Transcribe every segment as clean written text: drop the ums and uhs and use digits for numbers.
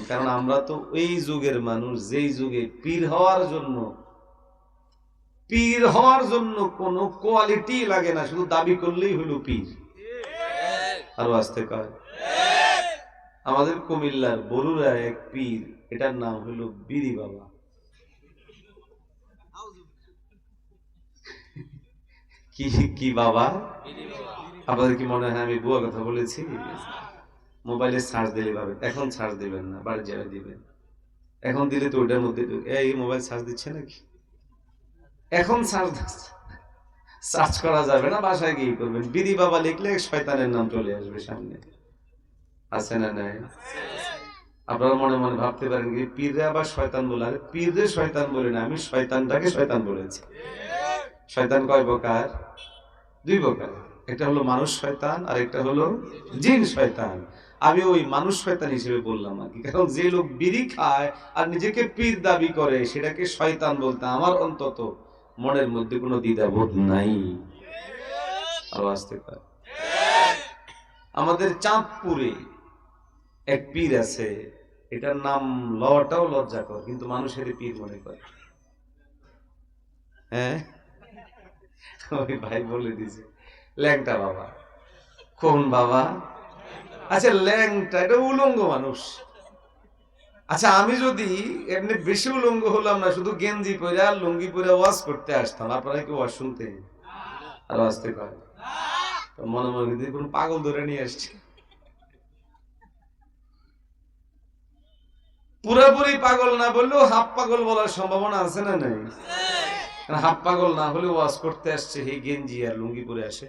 কারণ আমরা তো এই যুগের মানুষ যেই যুগে পীর হওয়ার জন্য কোনো কোয়ালিটি লাগে না, শুধু দাবি করলেই হলো পীর। আরো আসতে কয় আমাদের কুমিল্লার বরুড়া এক পীর, এটার নাম হলো বিরি বাবা। কি কি বাবা? আপনাদের কি মনে হয় আমি বুয়া কথা বলেছি? মোবাইলে সার্চ দিলে পাবেন, এখন সার্চ দিবেন না, বাড়ি যাবে দিবেন। এখন দিলে তো ওইটার মধ্যে এই মোবাইল সার্চ দিচ্ছে নাকি? এখন সার্চ করা যাবে না, বাসায় গিয়ে করবেন। বিরি বাবা লিখলে শয়তানের নাম চলে আসবে সামনে, আছে না নাই? আপনারা মনে মনে ভাবতে পারেন কি পীররে আবার শয়তান বলে? আরে পীররে শয়তান বলে না, আমি শয়তানটাকে শয়তান বলেছি। শয়তান কয় প্রকার? দুই প্রকার, একটা হলো মানুষ শয়তান আর একটা হলো জিন শয়তান। আমি ওই মানুষ শয়তান হিসেবে বললাম আর কি, কারণ যে লোক বিড়ি খায় আর নিজেকে পীর দাবি করে সেটাকে শয়তান বলতে আমার অন্তত মনের মধ্যে কোনো দ্বিধাবোধ নাই। আওয়াজ থেকে আমাদের চাঁদপুরে এক পীর আছে, এটার নাম লওয়াটাও লজ্জাকর, কিন্তু মানুষের পীর মনে করে। হ্যাঁ, ওই ভাই বলে দিছে ল্যাংটা বাবা। কোন বাবা? আচ্ছা ল্যাংটা, এটা উলঙ্গ মানুষ। আচ্ছা আমি যদি এমনি বেশি উলঙ্গ হলাম না, শুধু গেঞ্জি পরে আর লুঙ্গি পরে ওয়াজ করতে আসতাম, আপনারা কি ওয়াজ শুনতে আর আসতে পারে? মনে মনে কোন পাগল ধরে নিয়ে আসছে। পুরোপুরি পাগল না বললেও হাফ পাগল বলার সম্ভাবনা আছে না নাই? হাফ পাগল না হলে ওয়াজ করতে আসছে এই গেঞ্জি আর লুঙ্গি পরে আসে।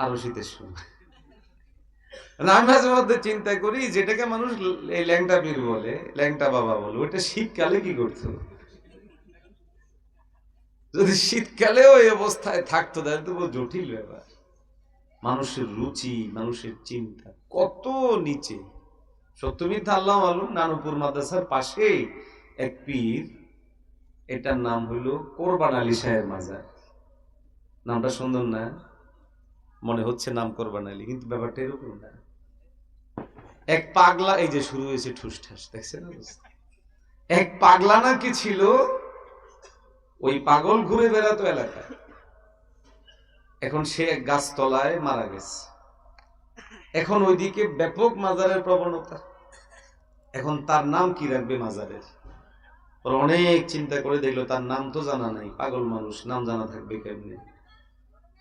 আরো শীতের সময় আমি মাঝে মধ্যে চিন্তা করি, যেটাকে মানুষ এই ল্যাংটা পীর বলে, ল্যাংটা বাবা বলে, ওইটা শীতকালে কি করতো? যদি শীতকালেও এই অবস্থায় থাকতো তাহলে তো বহু জটিল ব্যাপার। মানুষের রুচি, মানুষের চিন্তা কত নিচে। সত্য মিথ্যা আল্লাহ মালুম। নানুপুর মাদ্রাসার পাশে এক পীর, এটার নাম হইল কোরবান আলী সাহেব মাজার। নামটা সুন্দর না? মনে হচ্ছে নাম কোরবান আলী, কিন্তু ব্যাপারটা এরকম না। এক পাগলা, এই যে শুরু হয়েছে ঠুসঠাস, দেখছেন? এক পাগলা নাকি ছিল, ওই পাগল ঘুরে বেড়াতো এলাকায়। এখন সে এক গাছতলায় মারা গেছে। এখন ওইদিকে ব্যাপক মাজারের প্রবণতা। এখন তার নাম কি রাখবে মাজারের? অনেক চিন্তা করে দেখলো তার নাম তো জানা নাই, পাগল মানুষ নাম জানা থাকবে কেমনে?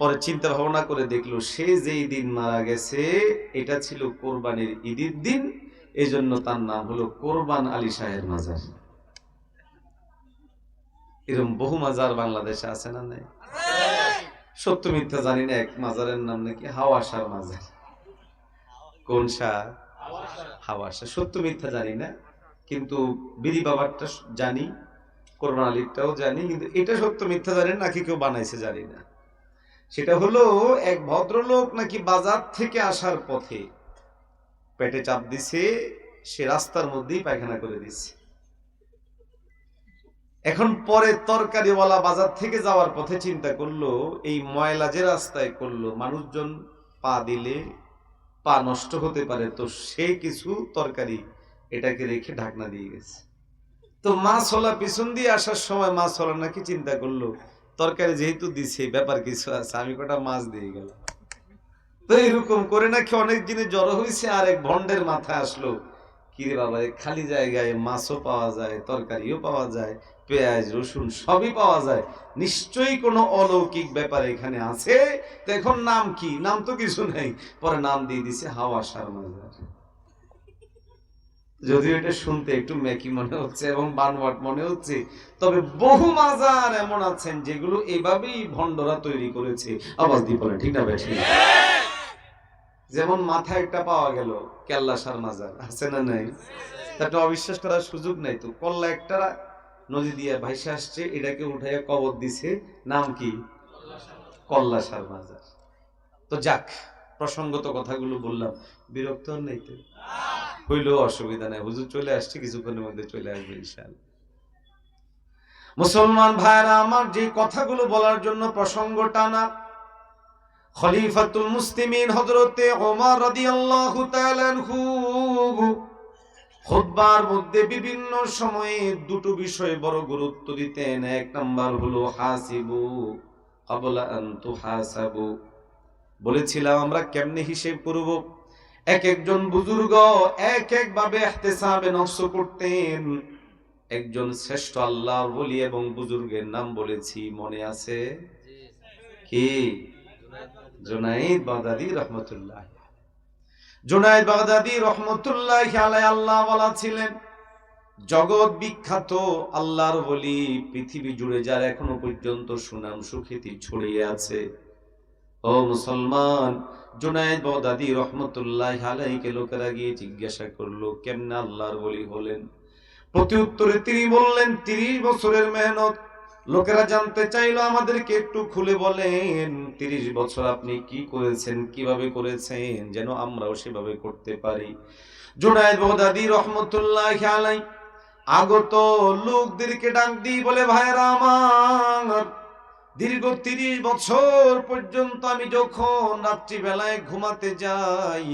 পরে চিন্তা ভাবনা করে দেখলো সে যেই দিন মারা গেছে এটা ছিল কোরবানির ঈদের দিন, এই জন্য তার নাম হলো কোরবান আলী সাহেব মাজার। এরকম বহু মাজার বাংলাদেশে আছে না নাই? সত্য মিথ্যা জানি না, এক মাজারের নাম নাকি হাওয়াসার মাজার। কোন শাহ? হাওয়াসা। সত্য মিথ্যা জানি না, কিন্তু বিরি বাবারটা জানি, কোরবান আলীরটাও জানি, কিন্তু এটা সত্য মিথ্যা জানি নাকি কেউ বানাইছে জানি না। সেটা হলো এক ভদ্রলোক নাকি বাজার থেকে আসার পথে পেটে চাপ দিছে, সে রাস্তার মধ্যেই পায়খানা করে দিচ্ছে। এখন পরে তরকারিওয়ালা বাজার থেকে যাওয়ার পথে চিন্তা করলো এই ময়লা যে রাস্তায় করলো, মানুষজন পা দিলে পা নষ্ট হতে পারে, তো সে কিছু তরকারি এটাকে রেখে ঢাকনা দিয়ে গেছে। তো মাছওয়ালা পিছন দিয়ে আসার সময় মাছওয়ালা নাকি চিন্তা করলো তরকারি যেহেতু দিছে ব্যাপার কিছু আছে, আমি কটা মাছ দিয়ে গেলাম। তো এরকম করে নাকি অনেক জিনিস জড়ো হয়েছে। আর এক ভন্ডের মাথায় আসলো, কিরে বাবা খালি জায়গায় মাছও পাওয়া যায়, তরকারিও পাওয়া যায়, পেঁয়াজ রসুন সবই পাওয়া যায়, নিশ্চয়ই কোনো অলৌকিক ব্যাপার এখানে আছে। তো এখন নাম কি? নাম তো কিছু নেই। পরে নাম দিয়ে দিছে হাওয়াসার মাজার। যদিও এটা শুনতে একটু মেকি মনে হচ্ছে এবং বানওয়াট মনে হচ্ছে, তবে বহু মাজার এমন আছেন যেগুলো এভাবেই ভন্ডরা তৈরি করেছে। আওয়াজ দিয়ে বলেন ঠিক না বেশি? যেমন মাথায় একটা পাওয়া গেল কেল্লাসার মাজার, আছে না নাই? তাতে অবিশ্বাস করার সুযোগ নাই। তো কল্লা একটা নদী দিয়ে ভাইসে আসছে, এটাকে উঠাইয়া কবর দিছে, নাম কি? কল্লাসার মাজার। তো যাক, প্রসঙ্গত কথাগুলো বললাম, বিরক্ত নেই তো? হইলেও অসুবিধা নাই, হুজুর চলে আসছে, কিছুক্ষণের মধ্যে চলে আসবে ইনশাআল্লাহ। মুসলমান ভাইরা আমার, যে কথাগুলো বলার জন্য প্রসঙ্গ টানা, খলিফাতুল মুসলিমিন হযরতে ওমর রাদিয়াল্লাহু তাআলা আনহু খুতবার মধ্যে বিভিন্ন সময়ে দুটো বিষয়ে বড় গুরুত্ব দিতেন। এক নাম্বার হলো হাসিবু ক্বাবলা আন তুহাসাবু। বলেছিলাম আমরা কেমনে হিসেব করব। এক একজন বুজুর্গ এক এক ভাবে ইহতিসাবে নফস করতেন। একজন শ্রেষ্ঠ আল্লাহর ওলি এবং বুজুর্গের নাম বলেছি, মনে আছে কি? জুনাইদ বাগদাদী রহমতুল্লাহ। জুনাইদ বাগদাদী রহমতুল্লাহ আলাইহি আল্লাহ ওয়ালা ছিলেন, জগৎ বিখ্যাত আল্লাহর ওলি, পৃথিবী জুড়ে যার এখনো পর্যন্ত সুনাম সুখ্যাতি ছড়িয়ে আছে। ও মুসলমান, জুনাইদ বাগদাদী রহমতুল্লাহ আলাইহিকে লোকেরা গিয়ে জিজ্ঞাসা করলো কেমনে আল্লাহর ওলি হলেন। প্রতি উত্তরে তিনি বললেন 30 বছরের মেহনত। লোকেরা জানতে চাইলো আমাদেরকে একটু খুলে বলেন 30 বছর আপনি কি করেছেন, কিভাবে করেছেন, যেন আমরাও সেভাবে করতে পারি। জুনাইদ বাগদাদী রহমতুল্লাহ আলাইহি আগত লোকদেরকে ডাক দিয়ে বলে, ভাইরা আমার, দীর্ঘ 30 বছর পর্যন্ত আমি যখন রাত্রিবেলায় ঘুমাতে যাই,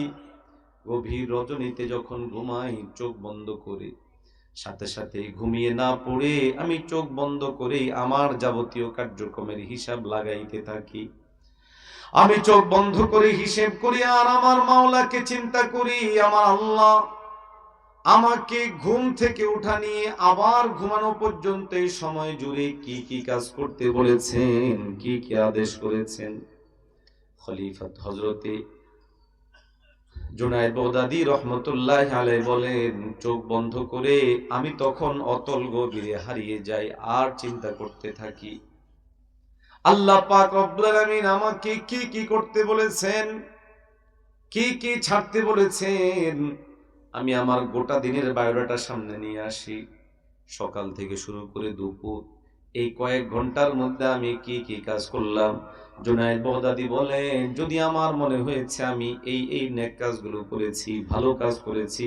গভীর রজনীতে যখন ঘুমাই, চোখ বন্ধ করে সাথে সাথে ঘুমিয়ে না পড়ে আমি চোখ বন্ধ করে আমার যাবতীয় কার্যক্রমের হিসাব লাগাইতে থাকি। আমি চোখ বন্ধ করে হিসেব করি আর আমার মাওলাকে চিন্তা করি, আমার আল্লাহ আমাকে ঘুম থেকে উঠা নিয়ে আবার ঘুমানো পর্যন্ত এই সময় জুড়ে কি কি কাজ করতে বলেছেন, কি কি আদেশ করেছেন। খলিফাত হযরতে জুনাইদ বাগদাদী রহমতুল্লাহ আলাইহি বলেন, চোখ বন্ধ করে আমি তখন অতল গভীরে হারিয়ে যাই আর চিন্তা করতে থাকি আল্লাহ পাক রব্বুল আলামিন আমাকে কি কি করতে বলেছেন, কি কি ছাড়তে বলেছেন। আমি আমার গোটা দিনের বায়োডাটা সামনে নিয়ে আসি, সকাল থেকে শুরু করে দুপুর, এই কয়েক ঘন্টার মধ্যে আমি কি কি কাজ করলাম। জুনাইদ বাগদাদী বলেন, যদি আমার মনে হয়েছে আমি এই নেক কাজগুলো করেছি, ভালো কাজ করেছি,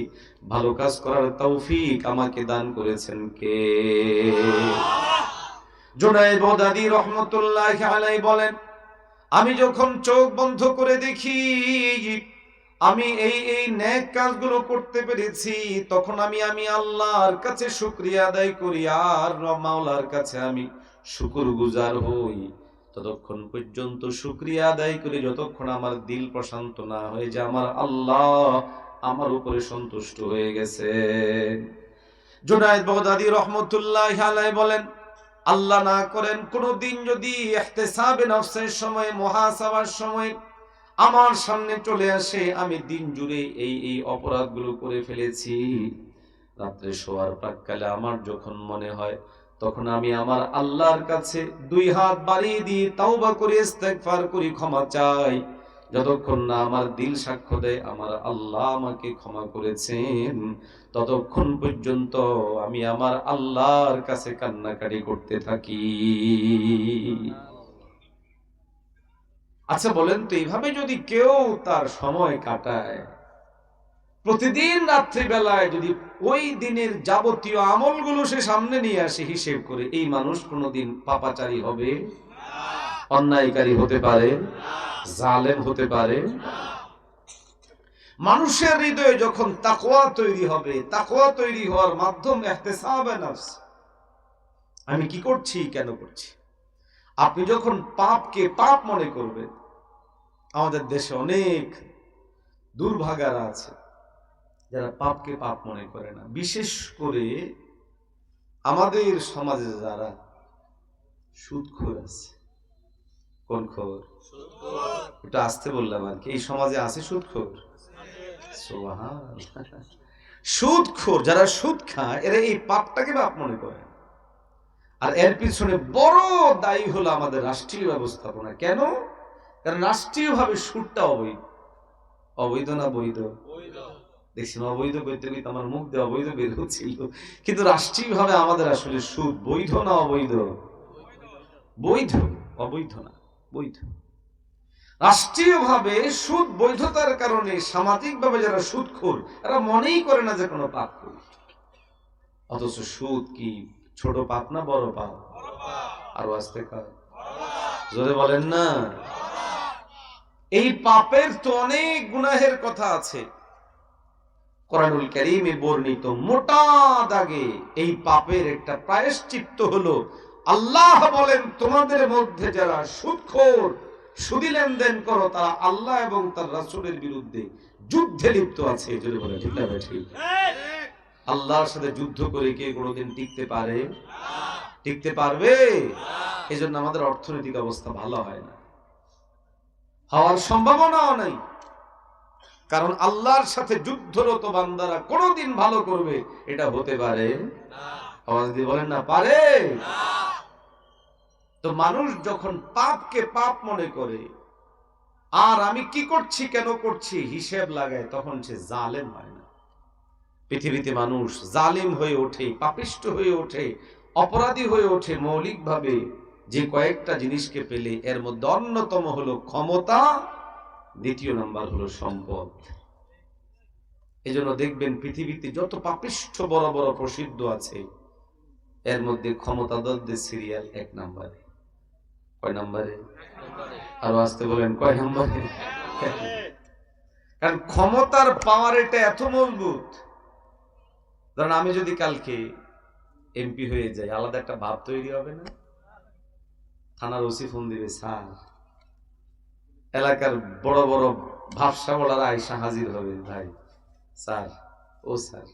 ভালো কাজ করার তৌফিক আমাকে দান করেছেন কে? জুনাইদ বাগদাদী রহমতুল্লাহ আলাইহি বলেন, আমি যখন চোখ বন্ধ করে দেখি আমি এই নেক কাজগুলো করতে পেরেছি, তখন আমি আল্লাহর কাছে শুকরিয়া আদায় করি আর মাওলার কাছে আমি শুকরগুজার হই। ততক্ষণ পর্যন্ত শুকরিয়া আদায় করি যতক্ষণ আমার দিল প্রশান্ত না হয়ে যায় আমার আল্লাহ আমার উপরে সন্তুষ্ট হয়ে গেছে। জুনাইদ বাগদাদী রহমতুল্লাহ আলাইহি বলেন, আল্লাহ না করেন কোনদিন যদি ইহতিসাবে নফসের সময়, মুহাসাবার সময় আমার সামনে চলে আসে আমি দিন জুড়ে এই অপরাধগুলো করে ফেলেছি, রাত্রে শোয়ার প্রাক্কালে আমার যখন মনে হয় তখন আমি আমার আল্লাহর কাছে 2 হাত বাড়িয়ে দিয়ে তাওবা করে ইস্তেগফার করি, ক্ষমা চাই। যতক্ষণ না আমার দিল সাক্ষ্য দেয় আমার আল্লাহ আমাকে ক্ষমা করেছেন, ততক্ষণ পর্যন্ত আমি আমার আল্লাহর কাছে কান্নাকাটি করতে থাকি। আচ্ছা বলেন তো, এইভাবে যদি কেউ তার সময় কাটায়, প্রতিদিন রাত্রিবেলায় যদি ওই দিনের যাবতীয় আমলগুলো সে সামনে নিয়ে আসে হিসেব করে, এই মানুষ কোনোদিন পাপাচারী হবে? অন্যায়কারী হতে পারে? জালেম হতে পারে? মানুষের হৃদয়ে যখন তাকওয়া তৈরি হবে, তাকওয়া তৈরি হওয়ার মাধ্যম ইহতিসাবে নফস, আমি কি করছি, কেন করছি। আপনি যখন পাপকে পাপ মনে করবেন, আমাদের দেশে অনেক দুর্ভাগারা আছে যারা পাপকে পাপ মনে করে না। বিশেষ করে আমাদের সমাজে যারা সুদখোর আছে। কোন খোর? একটু আসতে বললাম আর কি। এই সমাজে আছে সুদখোর? সুবহানাল্লাহ। সুদখোর যারা সুদ খায় এরা এই পাপটাকে পাপ মনে করে। আর এর পিছনে বড় দায়ী হলো আমাদের রাষ্ট্রীয় ব্যবস্থাপনা। কেন? কারণ রাষ্ট্রীয়ভাবে সুদটা অবৈধ। অবৈধ না বৈধ? দেখছি অবৈধ করতে করতে আমার মুখ দিয়ে অবৈধ বের হচ্ছিল, কিন্তু রাষ্ট্রীয়ভাবে আমাদের আসলে সুদ বৈধ না অবৈধ? বৈধ, অবৈধ না, বৈধ। রাষ্ট্রীয়ভাবে সুদ বৈধতার কারণে সামাজিকভাবে যারা সুদখোর এরা মনেই করে না যে কোনো পাপ করি। অথচ সুদ কি ছোট পাপ না বড় পাপ? আরো আস্তে কার, জোরে বলেন না। এই পাপের তো অনেক গুনাহের কথা আছে। কোরআনুল কারীমে বর্ণিত মোটা দাগে এই পাপের একটা প্রায়শ্চিত্ত হলো, আল্লাহ বলেন তোমাদের মধ্যে যারা সুদখোর, সুদী লেনদেন করো, তারা আল্লাহ এবং তার রাসূলের বিরুদ্ধে যুদ্ধে লিপ্ত আছে। যদি বলে ঠিক না ঠিক? আল্লাহর সাথে যুদ্ধ করে কে কোনোদিন টিকতে পারে? টিকতে পারবে? এজন্য আমাদের অর্থনৈতিক অবস্থা ভালো হয় না, হওয়ার সম্ভাবনাও নাই। কারণ আল্লাহর সাথে যুদ্ধরত বান্দারা কোনোদিন ভালো করবে এটা হতে পারে আওয়াজ দিয়ে বলেন না, পারে? তো মানুষ যখন পাপকে পাপ মনে করে আর আমি কি করছি কেন করছি হিসেব লাগায়, তখন সে জালেম হয় না। পৃথিবীতে মানুষ জালিম হয়ে ওঠে, পাপিষ্ঠ হয়ে ওঠে, অপরাধী হয়ে ওঠে মৌলিকভাবে যে কয়েকটা জিনিসকে পেলে। এর মধ্যে অন্যতম হলো ক্ষমতা, দ্বিতীয় নাম্বার হলো সম্পদ। এজন্য দেখবেন পৃথিবীতে যত পাপিষ্ঠ বড় বড় প্রসিদ্ধ আছে, এর মধ্যে ক্ষমতাধরদের সিরিয়াল 1 নম্বরে। কয় নম্বরে? আরো আসতে বলেন, কয় নম্বরে? কারণ ক্ষমতার পাওয়ার এটা এত মজবুত। ধরেন আমি যদি কালকে এমপি হয়ে যাই, আলাদা একটা ভাব তৈরি হবে না? থানার ওসি ফোন দিবে, স্যার এলাকার বড় বড় ভাবসা বলারা আইসা হাজির হবে, ভাই স্যার, ও স্যার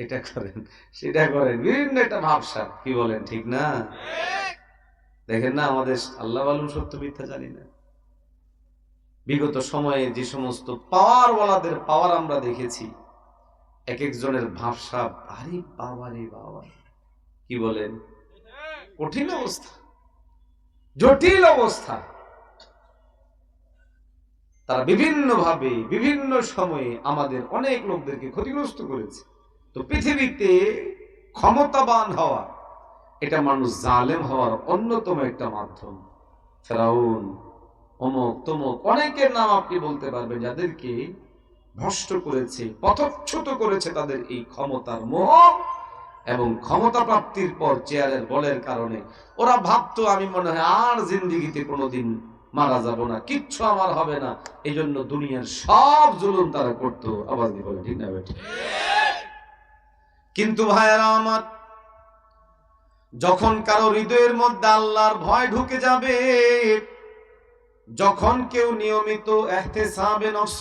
এটা করেন সেটা করেন, বিভিন্ন একটা ভাবসা। কি বলেন ঠিক না? দেখেন না আমাদের আল্লাহ আলম সত্য মিথ্যা জানি না, বিগত সময়ে যে সমস্ত পাওয়ার ওয়ালাদের পাওয়ার আমরা দেখেছি, এক একজনের ভাবসা ভারী বাবারে বাবা। কি বলেন? কঠিন অবস্থা, জটিল অবস্থা। তারা বিভিন্ন ভাবে বিভিন্ন সময়ে আমাদের অনেক লোকদেরকে ক্ষতিগ্রস্ত করেছে। তো পৃথিবীতে ক্ষমতাবান হওয়া এটা মানুষ জালেম হওয়ার অন্যতম একটা মাধ্যম। ফেরাউন, অমুক তমুক অনেকের নাম আপনি বলতে পারবেন, যাদেরকে ভ্রষ্ট করেছে, পথচ্যুত করেছে তাদের এই ক্ষমতার মোহ এবং ক্ষমতা প্রাপ্তির পর চেয়ারের বলের কারণে ওরা ভাবতো আমি মনে হয় আর জিন্দেগিতে কোনোদিন মারা যাব না, কিচ্ছু আমার হবে না। এই জন্য দুনিয়ার সব জুলুম তারা করতো। আওয়াজ দিয়ে বলে ঠিক না বেঠিক? কিন্তু ভাইয়েরা আমার, যখন কারো হৃদয়ের মধ্যে আল্লাহর ভয় ঢুকে যাবে, যখন কেউ নিয়মিত ইহতিসাবে নফস